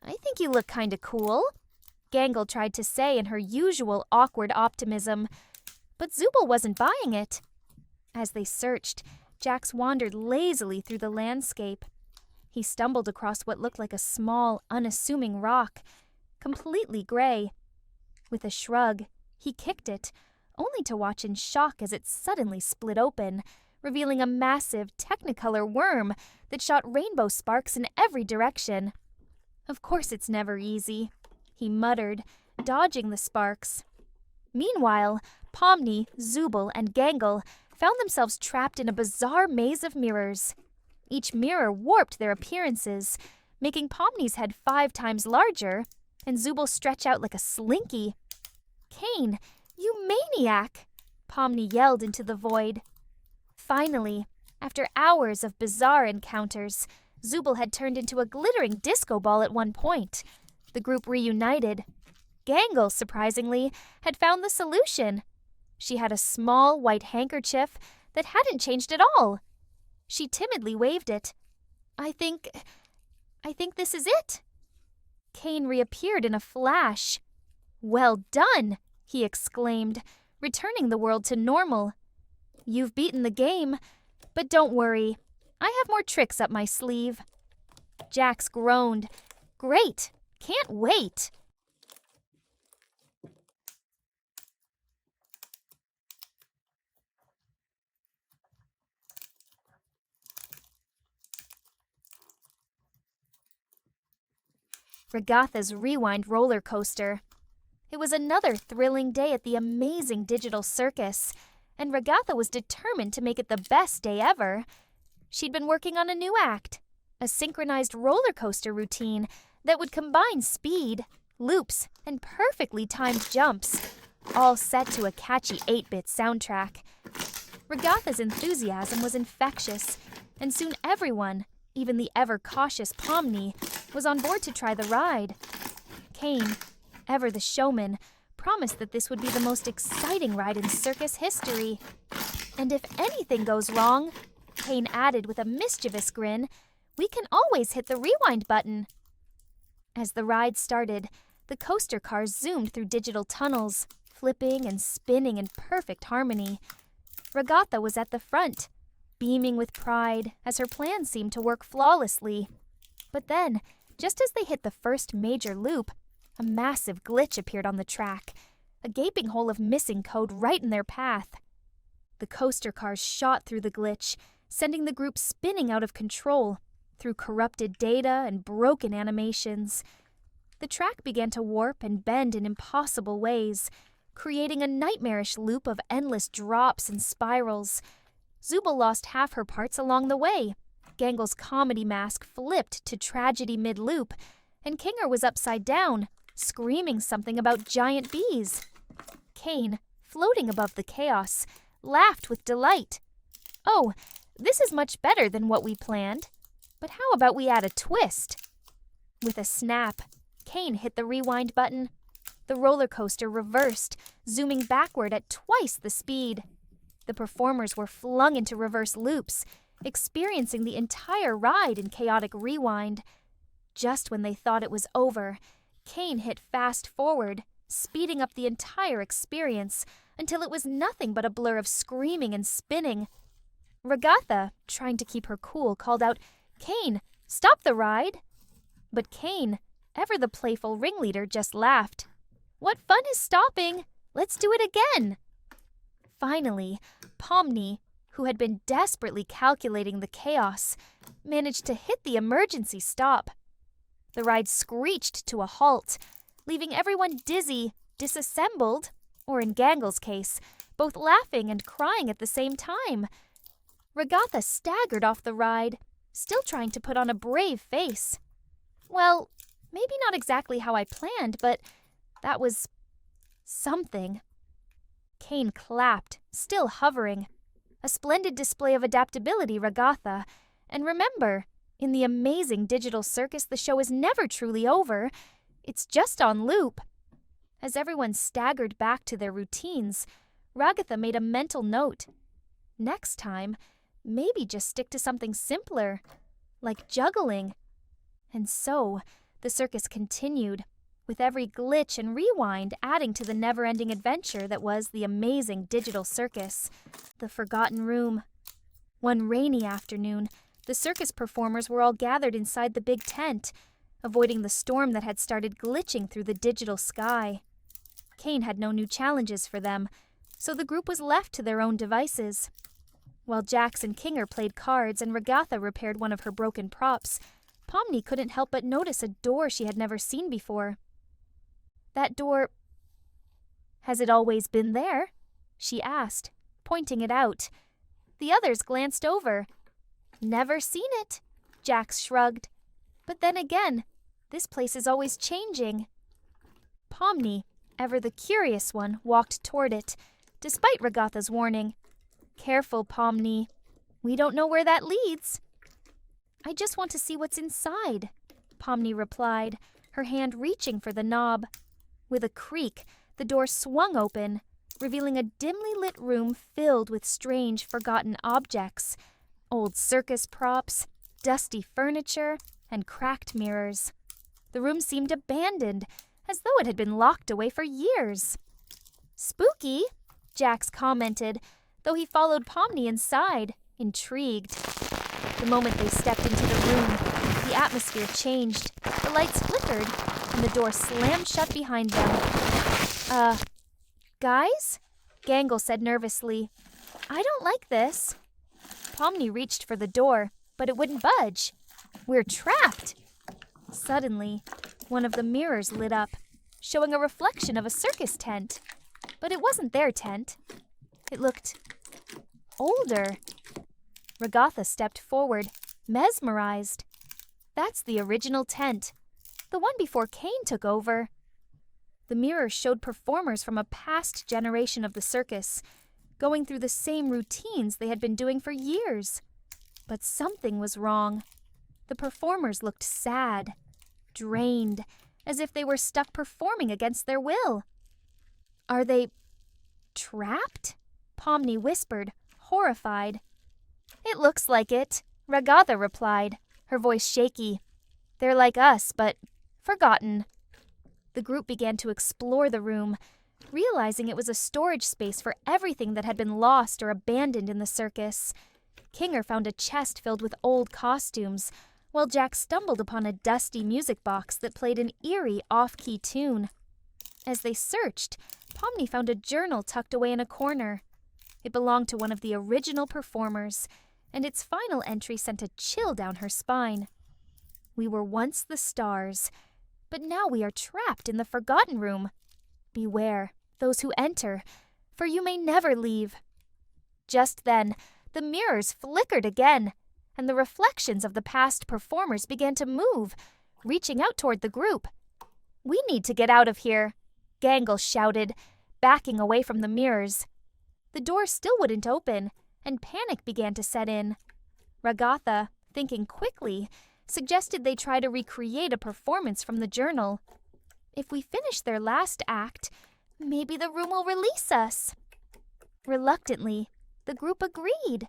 "I think you look kinda cool," Gangle tried to say in her usual awkward optimism, but Zubul wasn't buying it. As they searched, Jax wandered lazily through the landscape. He stumbled across what looked like a small, unassuming rock, completely gray. With a shrug, he kicked it, only to watch in shock as it suddenly split open, revealing a massive, technicolor worm that shot rainbow sparks in every direction. "Of course it's never easy," he muttered, dodging the sparks. Meanwhile, Pomni, Zubul, and Gangle found themselves trapped in a bizarre maze of mirrors. Each mirror warped their appearances, making Pomni's head 5 times larger, and Zubul stretch out like a slinky. "Kane, you maniac!" Pomni yelled into the void. Finally, after hours of bizarre encounters, Zubul had turned into a glittering disco ball at one point. The group reunited. Gangle, surprisingly, had found the solution. She had a small white handkerchief that hadn't changed at all. She timidly waved it. I think this is it." Kane reappeared in a flash. "Well done," he exclaimed, returning the world to normal. "You've beaten the game, but don't worry. I have more tricks up my sleeve." Jax groaned. "Great! Can't wait!" Ragatha's Rewind roller coaster. It was another thrilling day at the amazing digital circus, and Ragatha was determined to make it the best day ever. She'd been working on a new act, a synchronized roller coaster routine that would combine speed, loops, and perfectly timed jumps, all set to a catchy 8-bit soundtrack. Ragatha's enthusiasm was infectious, and soon everyone, even the ever-cautious Pomni, was on board to try the ride. Kane, ever the showman, promised that this would be the most exciting ride in circus history. "And if anything goes wrong," Kane added with a mischievous grin, "we can always hit the rewind button." As the ride started, the coaster cars zoomed through digital tunnels, flipping and spinning in perfect harmony. Ragatha was at the front, beaming with pride as her plan seemed to work flawlessly. But then, just as they hit the first major loop, a massive glitch appeared on the track, a gaping hole of missing code right in their path. The coaster cars shot through the glitch, sending the group spinning out of control through corrupted data and broken animations. The track began to warp and bend in impossible ways, creating a nightmarish loop of endless drops and spirals. Zubul lost half her parts along the way. Gangle's comedy mask flipped to tragedy mid-loop, and Kinger was upside down, screaming something about giant bees. Kane, floating above the chaos, laughed with delight. "Oh, this is much better than what we planned. But how about we add a twist?" With a snap, Kane hit the rewind button. The roller coaster reversed, zooming backward at twice the speed. The performers were flung into reverse loops, experiencing the entire ride in chaotic rewind. Just when they thought it was over, Kane hit fast forward, speeding up the entire experience until it was nothing but a blur of screaming and spinning. Ragatha, trying to keep her cool, called out, "Kane, stop the ride!" But Kane, ever the playful ringleader, just laughed. "What fun is stopping? Let's do it again!" Finally, Pomni, who had been desperately calculating the chaos, managed to hit the emergency stop. The ride screeched to a halt, leaving everyone dizzy, disassembled, or in Gangle's case, both laughing and crying at the same time. Ragatha staggered off the ride, still trying to put on a brave face. Well, maybe not exactly how I planned, but that was something. Kane clapped, still hovering. A splendid display of adaptability, Ragatha. And remember, in the amazing digital circus, the show is never truly over. It's just on loop. As everyone staggered back to their routines, Ragatha made a mental note. Next time, maybe just stick to something simpler, like juggling. And so, the circus continued, with every glitch and rewind adding to the never-ending adventure that was the amazing digital circus, the Forgotten Room. One rainy afternoon, the circus performers were all gathered inside the big tent, avoiding the storm that had started glitching through the digital sky. Kane had no new challenges for them, so the group was left to their own devices. While Jax and Kinger played cards and Ragatha repaired one of her broken props, Pomni couldn't help but notice a door she had never seen before. That door... Has it always been there? She asked, pointing it out. The others glanced over. Never seen it, Jax shrugged. But then again, this place is always changing. Pomni, ever the curious one, walked toward it, despite Ragatha's warning. Careful, Pomni. We don't know where that leads. I just want to see what's inside, Pomni replied, her hand reaching for the knob. With a creak, the door swung open, revealing a dimly lit room filled with strange, forgotten objects. Old circus props, dusty furniture, and cracked mirrors. The room seemed abandoned, as though it had been locked away for years. Spooky, Jax commented, though he followed Pomni inside, intrigued. The moment they stepped into the room, the atmosphere changed, the lights flickered, and the door slammed shut behind them. Guys? Gangle said nervously. I don't like this. Pomni reached for the door, but it wouldn't budge. We're trapped! Suddenly, one of the mirrors lit up, showing a reflection of a circus tent. But it wasn't their tent. It looked older. Ragatha stepped forward, mesmerized. That's the original tent, the one before Kane took over. The mirror showed performers from a past generation of the circus, going through the same routines they had been doing for years. But something was wrong. The performers looked sad, drained, as if they were stuck performing against their will. Are they trapped? Pomni whispered, horrified. It looks like it, Ragatha replied, her voice shaky. They're like us, but forgotten. The group began to explore the room, realizing it was a storage space for everything that had been lost or abandoned in the circus. Kinger found a chest filled with old costumes, while Jack stumbled upon a dusty music box that played an eerie off-key tune. As they searched, Pomni found a journal tucked away in a corner. It belonged to one of the original performers, and its final entry sent a chill down her spine. We were once the stars, but now we are trapped in the Forgotten Room. Beware, those who enter, for you may never leave. Just then, the mirrors flickered again, and the reflections of the past performers began to move, reaching out toward the group. We need to get out of here, Gangle shouted, backing away from the mirrors. The door still wouldn't open, and panic began to set in. Ragatha, thinking quickly, suggested they try to recreate a performance from the journal. If we finish their last act, maybe the room will release us. Reluctantly, the group agreed.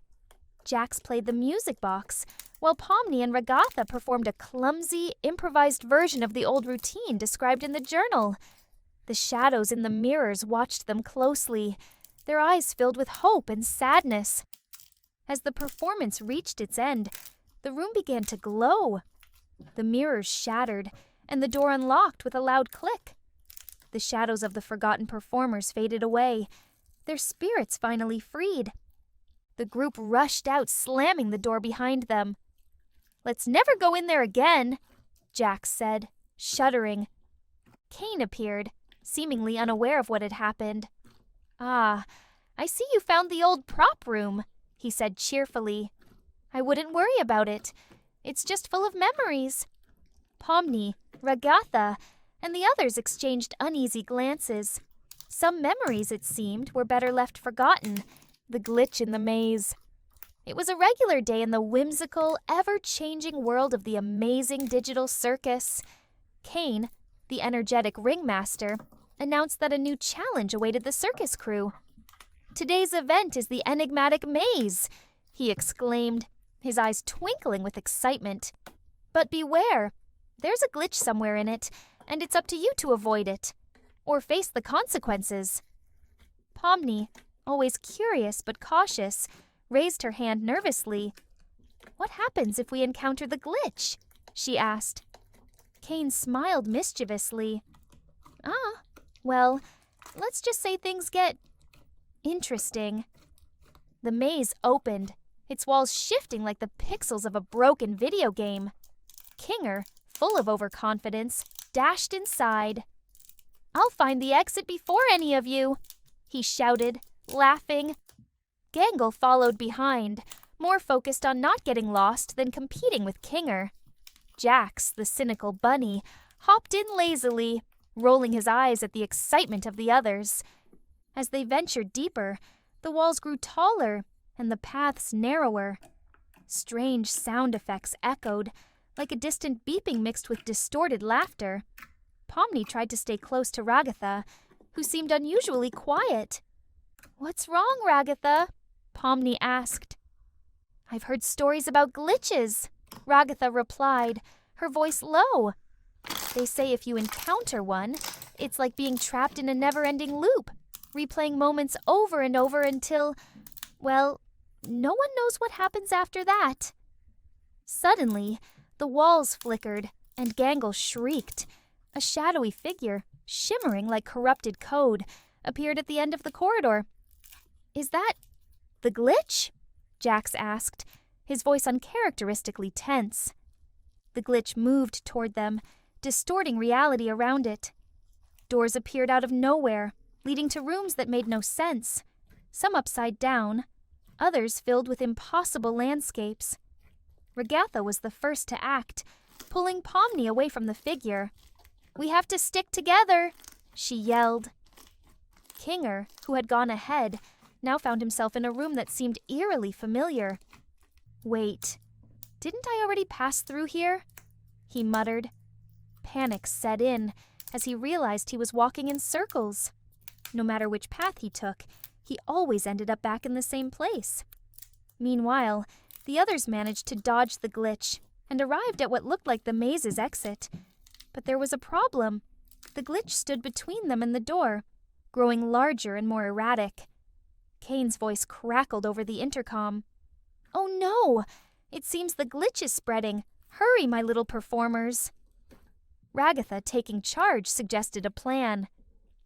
Jax played the music box, while Pomni and Ragatha performed a clumsy, improvised version of the old routine described in the journal. The shadows in the mirrors watched them closely, their eyes filled with hope and sadness. As the performance reached its end, the room began to glow. The mirrors shattered, and the door unlocked with a loud click. The shadows of the forgotten performers faded away, their spirits finally freed. The group rushed out, slamming the door behind them. Let's never go in there again, Jax said, shuddering. Kane appeared, seemingly unaware of what had happened. Ah, I see you found the old prop room, he said cheerfully. I wouldn't worry about it. It's just full of memories. Pomni, Ragatha, and the others exchanged uneasy glances. Some memories, it seemed, were better left forgotten. The glitch in the maze. It was a regular day in the whimsical, ever-changing world of the amazing digital circus. Kane, the energetic ringmaster, announced that a new challenge awaited the circus crew. "Today's event is the enigmatic maze," he exclaimed, his eyes twinkling with excitement. "But beware, there's a glitch somewhere in it, and it's up to you to avoid it, or face the consequences." Pomni, always curious but cautious, raised her hand nervously. "What happens if we encounter the glitch?" she asked. Kane smiled mischievously. Well, let's just say things get interesting." The maze opened, its walls shifting like the pixels of a broken video game. Kinger, full of overconfidence, dashed inside. "I'll find the exit before any of you," he shouted, laughing. Gangle followed behind, more focused on not getting lost than competing with Kinger. Jax, the cynical bunny, hopped in lazily, rolling his eyes at the excitement of the others. As they ventured deeper, the walls grew taller and the paths narrower. Strange sound effects echoed, like a distant beeping mixed with distorted laughter. Pomni tried to stay close to Ragatha, who seemed unusually quiet. "What's wrong, Ragatha?" Pomni asked. "I've heard stories about glitches," Ragatha replied, her voice low. "They say if you encounter one, it's like being trapped in a never-ending loop, replaying moments over and over until, well, no one knows what happens after that." Suddenly, the walls flickered, and Gangle shrieked. A shadowy figure, shimmering like corrupted code, appeared at the end of the corridor. "Is that the glitch?" Jax asked, his voice uncharacteristically tense. The glitch moved toward them, distorting reality around it. Doors appeared out of nowhere, leading to rooms that made no sense, some upside down, others filled with impossible landscapes. Ragatha was the first to act, pulling Pomni away from the figure. "We have to stick together," she yelled. Kinger, who had gone ahead, now found himself in a room that seemed eerily familiar. "Wait, didn't I already pass through here?" he muttered. Panic set in as he realized he was walking in circles. No matter which path he took, he always ended up back in the same place. Meanwhile, the others managed to dodge the glitch and arrived at what looked like the maze's exit. But there was a problem. The glitch stood between them and the door, growing larger and more erratic. Kane's voice crackled over the intercom. "Oh no! It seems the glitch is spreading. Hurry, my little performers." Ragatha, taking charge, suggested a plan.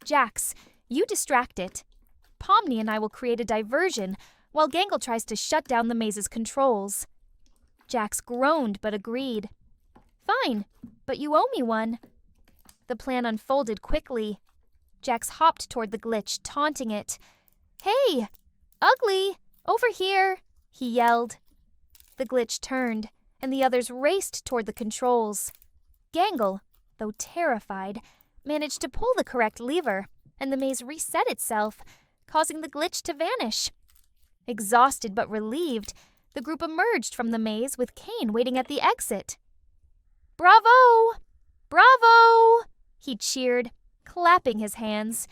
"Jax, you distract it. Pomni and I will create a diversion while Gangle tries to shut down the maze's controls." Jax groaned but agreed. "Fine, but you owe me one." The plan unfolded quickly. Jax hopped toward the glitch, taunting it. "Hey, ugly, over here," he yelled. The glitch turned, and the others raced toward the controls. Gangle, though terrified, managed to pull the correct lever, and the maze reset itself, causing the glitch to vanish. Exhausted but relieved, the group emerged from the maze with Kane waiting at the exit. "Bravo! Bravo!" he cheered, clapping his hands.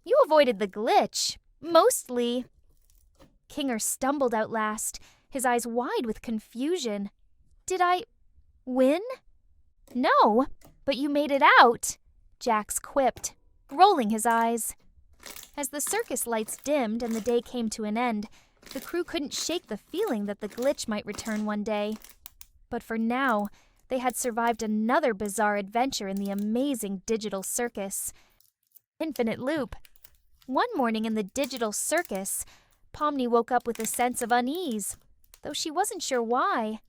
"You avoided the glitch, mostly." Kinger stumbled out last, his eyes wide with confusion. "Did I win?" "No, but you made it out," Jax quipped, rolling his eyes. As the circus lights dimmed and the day came to an end, the crew couldn't shake the feeling that the glitch might return one day. But for now, they had survived another bizarre adventure in the amazing digital circus. Infinite loop. One morning in the digital circus, Pomni woke up with a sense of unease, though she wasn't sure why.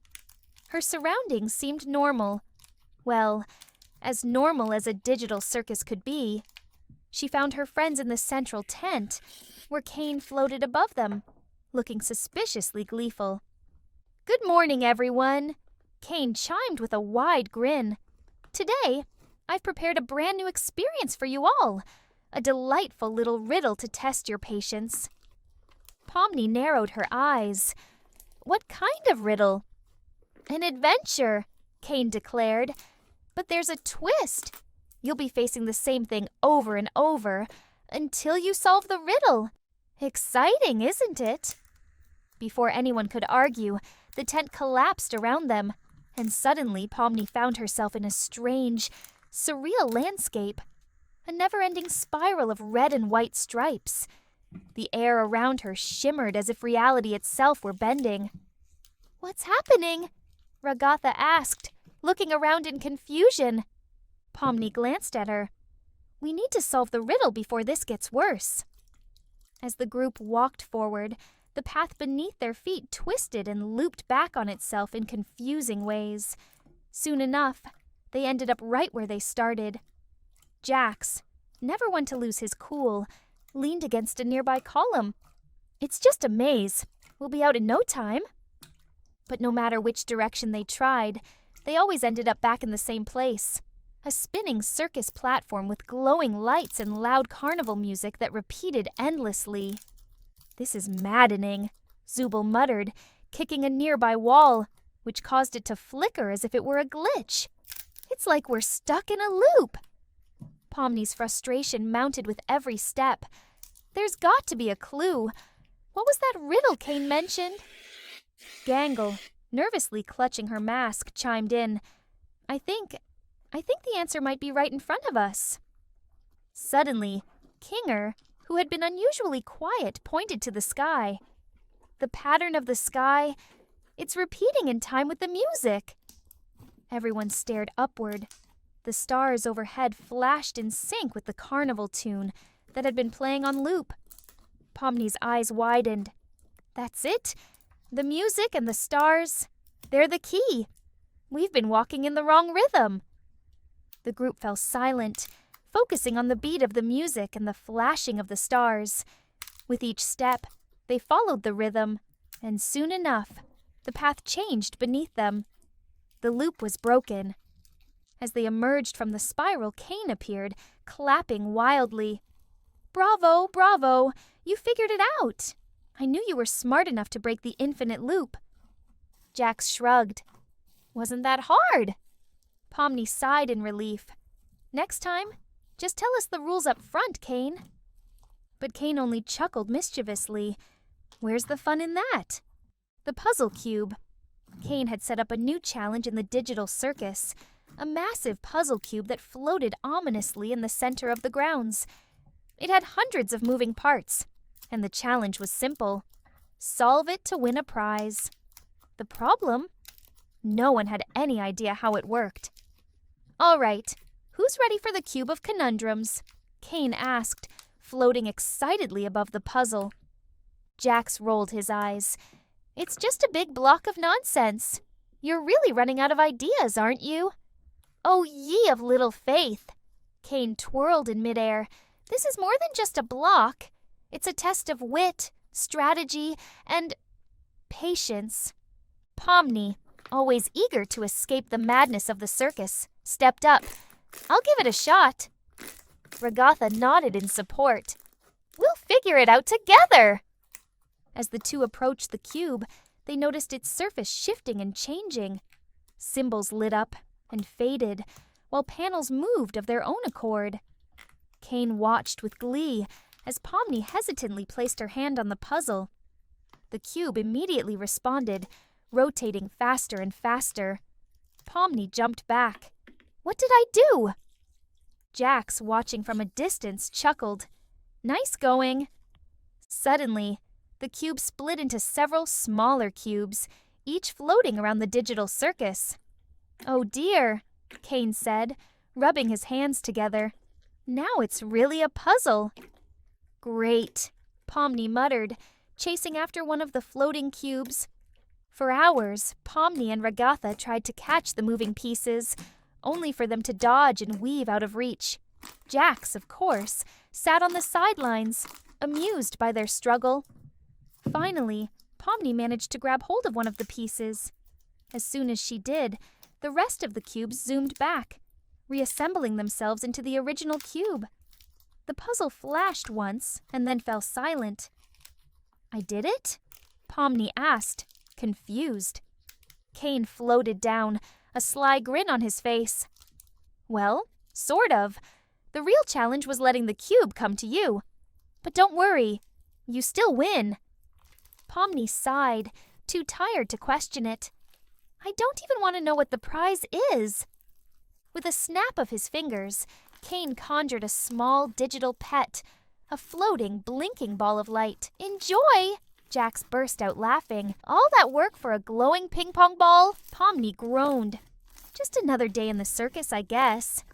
Her surroundings seemed normal. Well, as normal as a digital circus could be. She found her friends in the central tent, where Kane floated above them, looking suspiciously gleeful. "Good morning, everyone," Kane chimed with a wide grin. Today, I've prepared a brand new experience for you all. A delightful little riddle to test your patience. Pomni narrowed her eyes. What kind of riddle? An adventure, Kane declared. But there's a twist. You'll be facing the same thing over and over until you solve the riddle. Exciting, isn't it? Before anyone could argue, the tent collapsed around them, and suddenly Pomni found herself in a strange, surreal landscape, a never-ending spiral of red and white stripes. The air around her shimmered as if reality itself were bending. What's happening? Ragatha asked, looking around in confusion. Pomni glanced at her. We need to solve the riddle before this gets worse. As the group walked forward, the path beneath their feet twisted and looped back on itself in confusing ways. Soon enough, they ended up right where they started. Jax, never one to lose his cool, leaned against a nearby column. It's just a maze. We'll be out in no time. But no matter which direction they tried, they always ended up back in the same place. A spinning circus platform with glowing lights and loud carnival music that repeated endlessly. This is maddening, Zubul muttered, kicking a nearby wall, which caused it to flicker as if it were a glitch. It's like we're stuck in a loop. Pomni's frustration mounted with every step. There's got to be a clue. What was that riddle Kane mentioned? Gangle, nervously clutching her mask, chimed in. I think the answer might be right in front of us. Suddenly, Kinger, who had been unusually quiet, pointed to the sky. The pattern of the sky, it's repeating in time with the music. Everyone stared upward. The stars overhead flashed in sync with the carnival tune that had been playing on loop. Pomni's eyes widened. That's it. The music and the stars, they're the key. We've been walking in the wrong rhythm. The group fell silent, focusing on the beat of the music and the flashing of the stars. With each step, they followed the rhythm, and soon enough, the path changed beneath them. The loop was broken. As they emerged from the spiral, Kane appeared, clapping wildly. Bravo, bravo! You figured it out! I knew you were smart enough to break the infinite loop. Jax shrugged. Wasn't that hard? Pomni sighed in relief. Next time, just tell us the rules up front, Kane. But Kane only chuckled mischievously. Where's the fun in that? The puzzle cube. Kane had set up a new challenge in the digital circus, a massive puzzle cube that floated ominously in the center of the grounds. It had hundreds of moving parts, and the challenge was simple. Solve it to win a prize. The problem? No one had any idea how it worked. All right, who's ready for the cube of conundrums? Kane asked, floating excitedly above the puzzle. Jax rolled his eyes. It's just a big block of nonsense. You're really running out of ideas, aren't you? Oh, ye of little faith. Kane twirled in midair. This is more than just a block. It's a test of wit, strategy, and patience. Pomni, always eager to escape the madness of the circus, stepped up. I'll give it a shot. Ragatha nodded in support. We'll figure it out together. As the two approached the cube, they noticed its surface shifting and changing. Symbols lit up and faded, while panels moved of their own accord. Kane watched with glee as Pomni hesitantly placed her hand on the puzzle. The cube immediately responded, rotating faster and faster. Pomni jumped back. What did I do? Jax, watching from a distance, chuckled. Nice going. Suddenly, the cube split into several smaller cubes, each floating around the digital circus. Oh dear, Kane said, rubbing his hands together. Now it's really a puzzle. Great, Pomni muttered, chasing after one of the floating cubes. For hours, Pomni and Ragatha tried to catch the moving pieces, only for them to dodge and weave out of reach. Jax, of course, sat on the sidelines, amused by their struggle. Finally, Pomni managed to grab hold of one of the pieces. As soon as she did, the rest of the cubes zoomed back, reassembling themselves into the original cube. The puzzle flashed once and then fell silent. "I did it?" Pomni asked, confused. Kane floated down, a sly grin on his face. "Well, sort of. The real challenge was letting the cube come to you. But don't worry, you still win." Pomni sighed, too tired to question it. "I don't even want to know what the prize is." With a snap of his fingers, Kane conjured a small digital pet, a floating, blinking ball of light. "Enjoy!" Jax burst out laughing. "All that work for a glowing ping-pong ball?" Pomni groaned. "Just another day in the circus, I guess."